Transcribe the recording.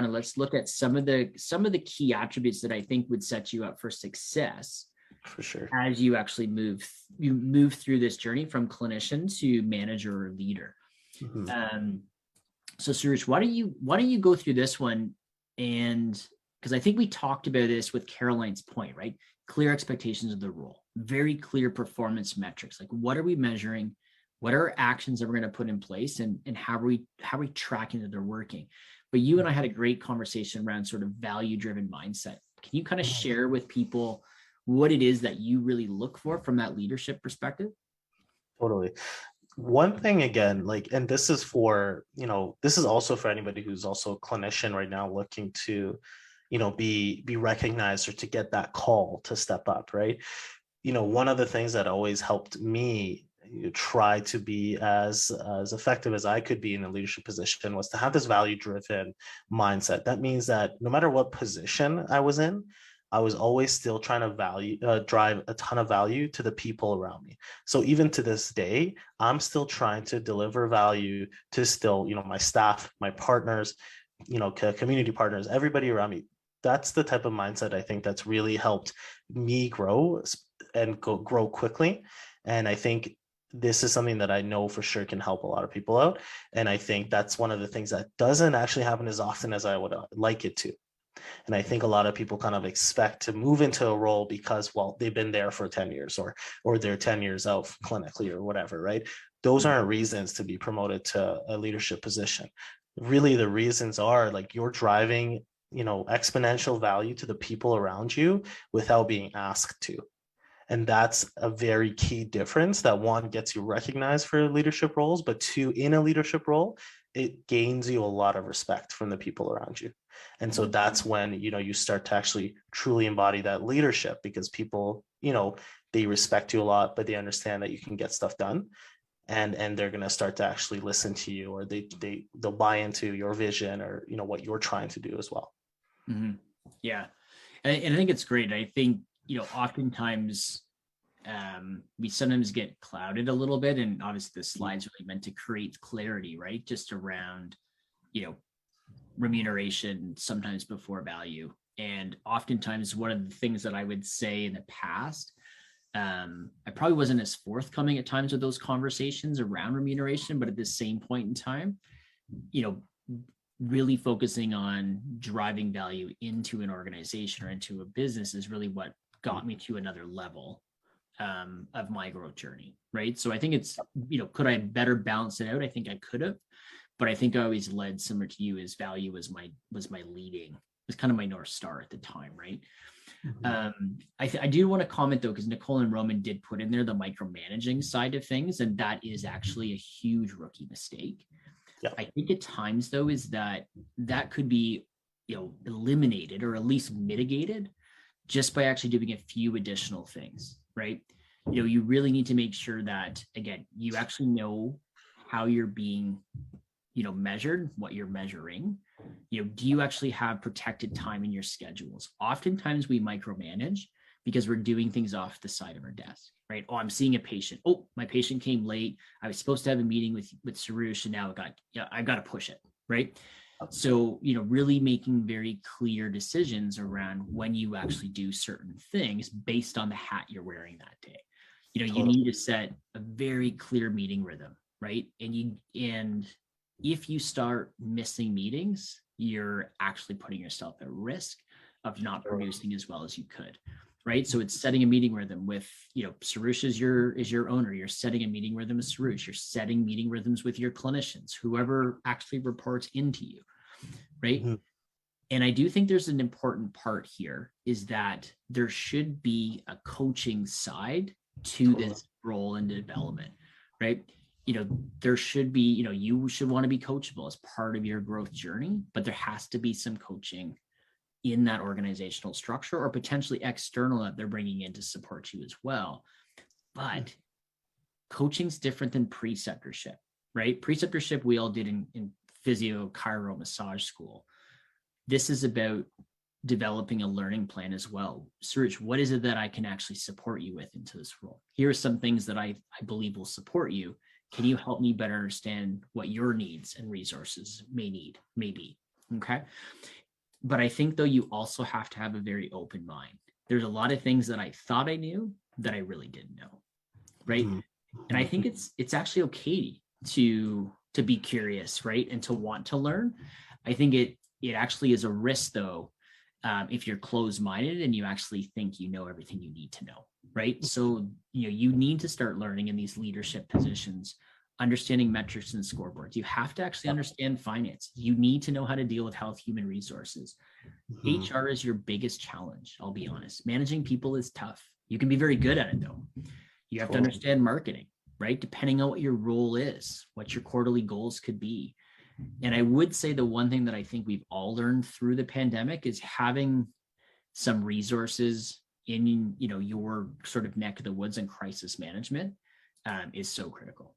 kind of let's look at some of the key attributes that I think would set you up for success. For sure. As you actually move through this journey from clinician to manager or leader. So Soroush, why don't you go through this one? And because I think we talked about this with Caroline's point, right? Clear expectations of the role, very clear performance metrics. Like, what are we measuring? What are actions that we're going to put in place, and how are we tracking that they're working? But you and I had a great conversation around sort of value-driven mindset. Can you kind of share with people what it is that you really look for from that leadership perspective? Totally. One thing again, like, and this is for, this is also for anybody who's also a clinician right now looking to, be recognized or to get that call to step up, right? One of the things that always helped me try to be as effective as I could be in a leadership position was to have this value-driven mindset. That means that no matter what position I was in, I was always still trying to drive a ton of value to the people around me. So even to this day, I'm still trying to deliver value to still, my staff, my partners, community partners, everybody around me. That's the type of mindset I think that's really helped me grow and grow quickly. And I think this is something that I know for sure can help a lot of people out. And I think that's one of the things that doesn't actually happen as often as I would like it to. And I think a lot of people kind of expect to move into a role because, well, they've been there for 10 years or they're 10 years out clinically or whatever, right? Those aren't reasons to be promoted to a leadership position. Really, the reasons are like you're driving, exponential value to the people around you without being asked to. And that's a very key difference that one gets you recognized for leadership roles, but two, in a leadership role, it gains you a lot of respect from the people around you. And so that's when, you start to actually truly embody that leadership because people, they respect you a lot, but they understand that you can get stuff done. And they're going to start to actually listen to you, or they'll buy into your vision or, what you're trying to do as well. Mm-hmm. Yeah. And I think it's great. I think, oftentimes we sometimes get clouded a little bit, and obviously the slide's really meant to create clarity, right? Just around, remuneration sometimes before value. And oftentimes one of the things that I would say in the past, I probably wasn't as forthcoming at times with those conversations around remuneration, but at the same point in time, really focusing on driving value into an organization or into a business is really what got me to another level of my growth journey, right? So I think it's, could I better balance it out? I think I could have, but I think I always led similar to you as value was my leading, was kind of my North Star at the time, right? I do want to comment though, because Nicole and Roman did put in there the micromanaging side of things, and that is actually a huge rookie mistake. Yeah. I think at times though is that could be, eliminated or at least mitigated just by actually doing a few additional things, right? You really need to make sure that, again, you actually know how you're being, measured, what you're measuring. Do you actually have protected time in your schedules? Oftentimes we micromanage because we're doing things off the side of our desk, right? Oh, I'm seeing a patient. Oh, my patient came late. I was supposed to have a meeting with Soroush, and now I've got to push it, right? So, really making very clear decisions around when you actually do certain things based on the hat you're wearing that day. You need to set a very clear meeting rhythm, right? And if you start missing meetings, you're actually putting yourself at risk of not producing as well as you could, right? So it's setting a meeting rhythm with, Soroush is your owner. You're setting a meeting rhythm with Soroush. You're setting meeting rhythms with your clinicians, whoever actually reports into you, right? Mm-hmm. And I do think there's an important part here is that there should be a coaching side to this role and development, right? There should be, you should want to be coachable as part of your growth journey, but there has to be some coaching in that organizational structure or potentially external that they're bringing in to support you as well. But coaching's different than preceptorship, right? Preceptorship we all did in physio, chiro, massage school. This is about developing a learning plan as well. Soroush, what is it that I can actually support you with into this role? Here are some things that I believe will support you. Can you help me better understand what your needs and resources may be? Okay. But I think though you also have to have a very open mind. There's a lot of things that I thought I knew that I really didn't know, right? And I think it's actually okay to be curious, right? And to want to learn. I think it actually is a risk though, if you're closed-minded and you actually think you know everything you need to know, right? So you need to start learning in these leadership positions, understanding metrics and scoreboards. You have to actually understand finance. You need to know how to deal with health, human resources. HR is your biggest challenge, I'll be honest. Managing people is tough. You can be very good at it though. You have to understand marketing, right? Depending on what your role is, what your quarterly goals could be. And I would say the one thing that I think we've all learned through the pandemic is having some resources in your sort of neck of the woods and crisis management is so critical.